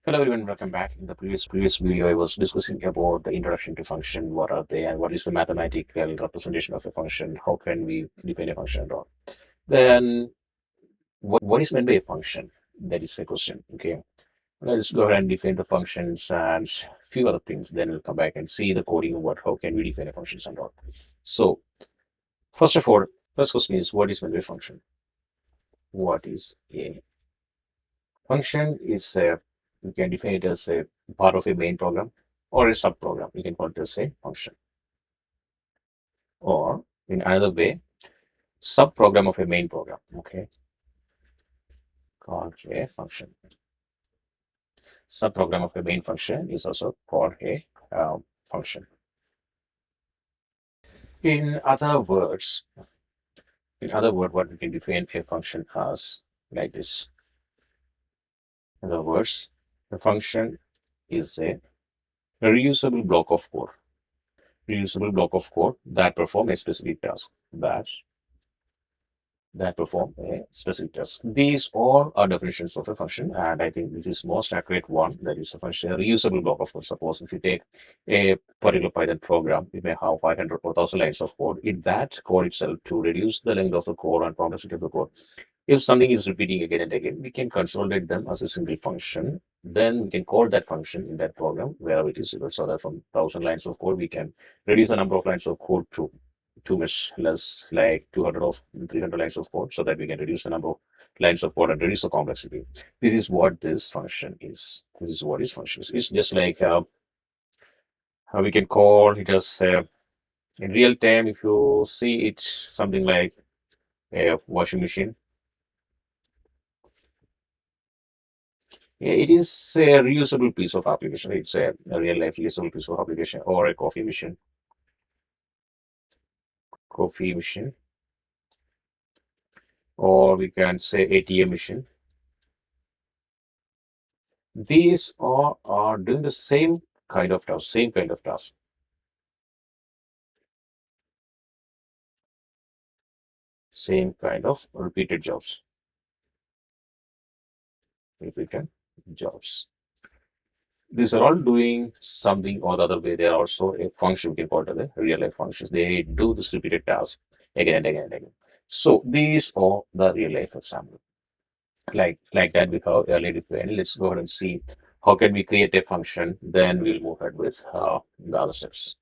Hello everyone, welcome back. In the previous video, I was discussing about the introduction to function, what are they, and what is the mathematical representation of a function, how can we define a function and all. Then, what is meant by a function? That is the question. Okay, let's go ahead and define the functions and few other things. Then we'll come back and see the coding of what, how can we define a functions and all. So, first of all, first question is what is meant by a function? What is a function? Is a you can define it as a part of a main program or a subprogram. You can call it as a function. Or in another way, subprogram of a main program. Okay, called a function. Subprogram of a main function is also called a function. In other words, what we can define a function as like this. In other words, the function is a reusable block of code. Reusable block of code that perform a specific task. That perform a specific task. These all are definitions of a function, and I think this is most accurate one. That is a function, a reusable block of code. Suppose if you take a particular Python program, it may have 500 or 1000 lines of code. In that code itself, to reduce the length of the code and complexity of the code, if something is repeating again and again, we can consolidate them as a single function. Then we can call that function in that program wherever it is equal. So that from 1000 lines of code, we can reduce the number of lines of code to too much less, like 200 or 300 lines of code, so that we can reduce the number of lines of code and reduce the complexity. This is what this function is. This is what this function is. It's just like how we can call it as in real time. If you see it, something like a washing machine. Yeah, it is a reusable piece of application. It's a real life reusable piece of application, or a coffee machine, or we can say ATM machine. These are doing the same kind of task, same kind of repeated jobs. These are all doing something or the other way. They are also a function, we can call it a real life functions. They do this repeated task again and again and again. So these are the real life example. Like that we have earlier defined. Let's go ahead and see how can we create a function. Then we'll move ahead with the other steps.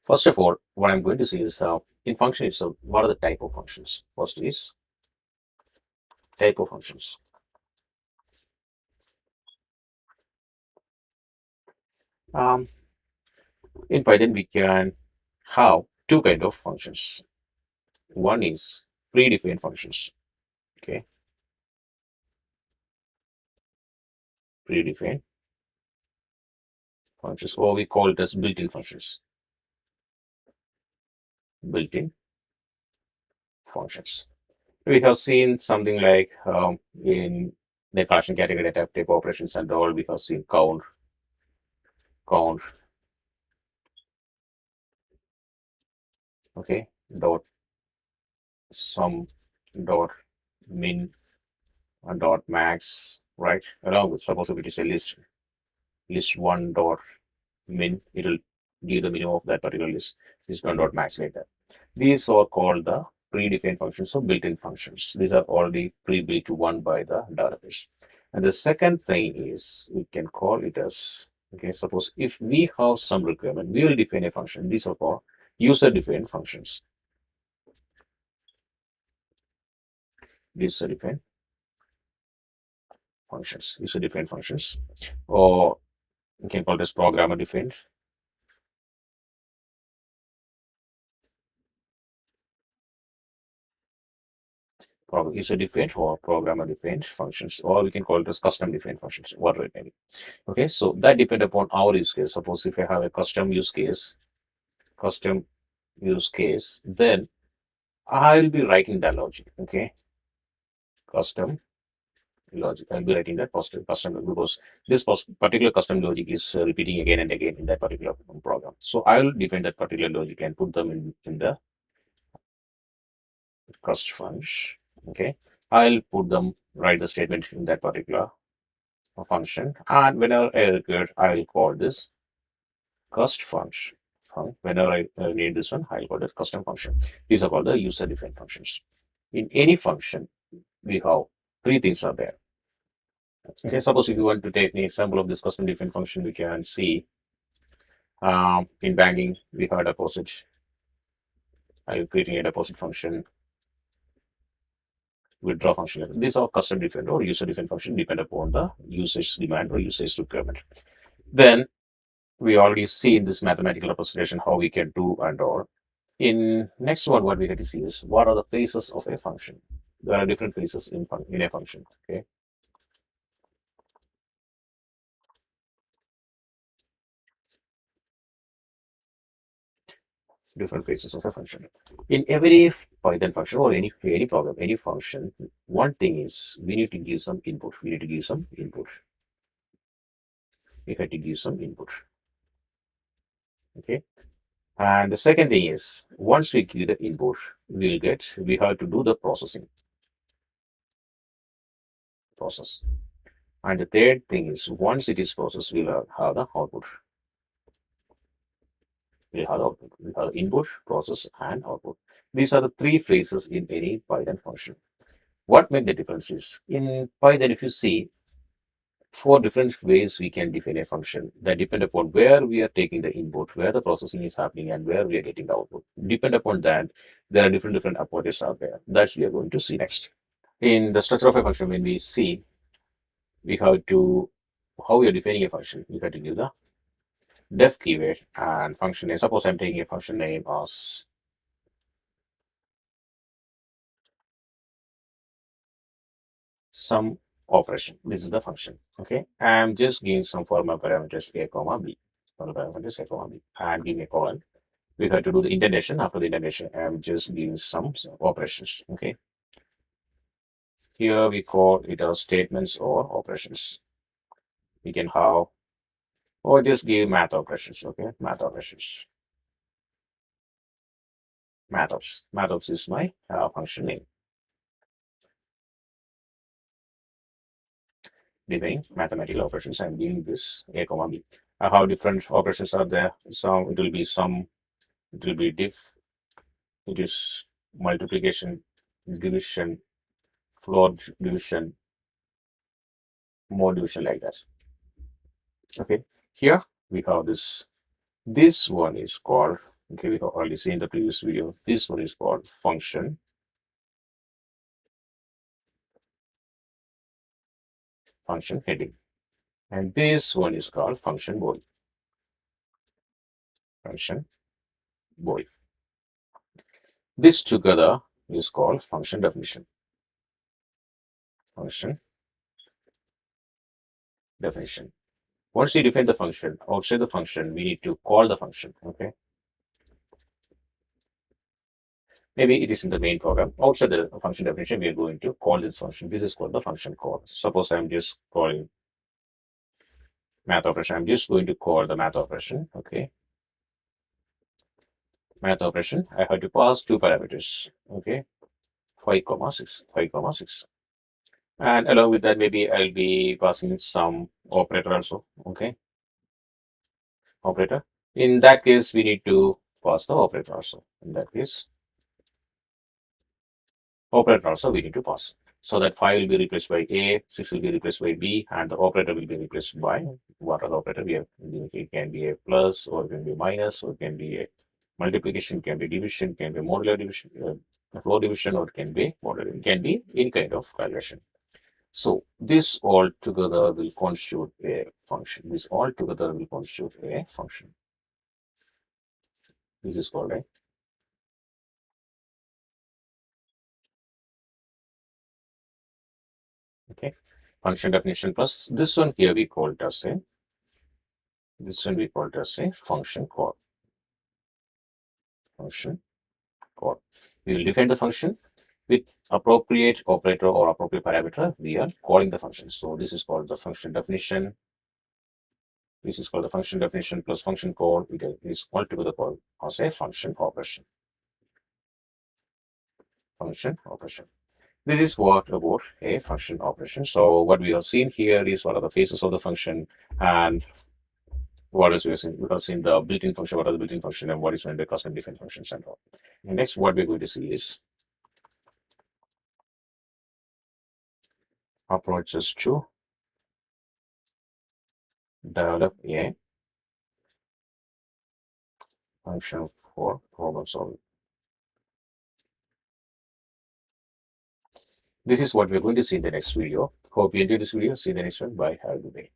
First of all, what I'm going to see is in function itself, what are the type of functions? First is type of functions. Um, in Python, we can have two kind of functions. One is predefined functions. Okay, predefined functions, or we call it as built-in functions. Built-in functions. We have seen something like in the collection category type operations and all. We have seen count, okay, dot sum, dot min, and dot max, right? Along with suppose if it is a list one dot min, it'll give the minimum of that particular list one dot max, like that. These are called the predefined functions or built-in functions. These are already pre-built one by the database. And the second thing is we can call it as, okay, suppose if we have some requirement, we will define a function. These are called user-defined functions. User-defined functions. User-defined functions. Or we can call this programmer-defined. User-defined or programmer-defined functions, or we can call it as custom-defined functions, whatever it may be. Okay, so that depend upon our use case. Suppose if I have a custom use case, then I'll be writing that logic. Okay, custom logic. I'll be writing that custom because this particular custom logic is repeating again and again in that particular program. So I'll define that particular logic and put them in the cust function. Okay, I'll put them, write the statement in that particular a function, and whenever I require, I will call this cust function. Whenever I need this one, I'll call it custom function. These are called the user-defined functions. In any function, we have three things are there. Okay, suppose if you want to take an example of this custom-defined function, we can see in banking we have deposit. I'm creating a deposit function, withdraw function. These are custom-defined or user-defined function depend upon the usage demand or usage requirement. Then we already see in this mathematical representation how we can do and all. In next one, what we get to see is what are the phases of a function. There are different phases in a function. Okay, different phases of a function. In every Python function or any program, any function, one thing is we need to give some input. We need to give some input. We have to give some input. Okay. And the second thing is once we give the input, we have to do the process. And the third thing is once it is processed, we'll have the output. We'll have the output. We'll have input, process, and output. These are the three phases in any Python function. What make the difference is in Python, if you see four different ways we can define a function that depend upon where we are taking the input, where the processing is happening, and where we are getting the output. Depend upon that, there are different approaches out there. That's we are going to see next. In the structure of a function, when we see, we have to how we are defining a function. We have to give the def keyword and function name. Suppose I'm taking a function name as some operation. This is the function. Okay, I'm just giving some formal parameters a comma b. Formal parameters a comma b, and give me a colon. We have to do the indentation. After the indentation, I'm just giving some operations. Okay, here we call it as statements or operations. We can have or just give math operations. Okay, math operations. Math ops is my function name. Defining mathematical operations. I'm giving this a comma b. How different operations are there? Some it will be some. It will be diff. It is multiplication, division, floor division, more division like that. Okay. Here we have this. This one is called. Okay, we have already seen the previous video. This one is called function heading, and this one is called function body. Function body. This together is called function definition. Function definition. Once we define the function, outside the function, we need to call the function. Okay. Maybe it is in the main program. Outside the function definition, we are going to call this function. This is called the function call. Suppose I'm just calling math operation. I'm just going to call the math operation. Okay. Math operation. I have to pass two parameters. Okay. 5,6. 5,6. And along with that, maybe I'll be passing some operator also. Okay. Operator. In that case, we need to pass the operator also. In that case, operator also we need to pass. So that 5 will be replaced by A, 6 will be replaced by B, and the operator will be replaced by what other operator we have. It can be a plus, or it can be minus, or it can be a multiplication, can be division, can be modular division, floor division, or it can be modular. It can be any kind of calculation. So this all together will constitute a function. This all together will constitute a function. This is called a okay function definition plus this one here we call it as a function call. Function call. We will define the function with appropriate operator or appropriate parameter. We are calling the function. So this is called the function definition. This is called the function definition plus function call. It is altogether called as a function operation. Function operation. This is what about a function operation. So what we have seen here is what are the phases of the function, and what is we have seen the built-in function, what are the built-in function, and what is when the custom defined functions and all. And next, what we're going to see is approaches to develop a function for problem solving. This is what we're going to see in the next video. Hope you enjoyed this video. See you in the next one. Bye. Have a good day.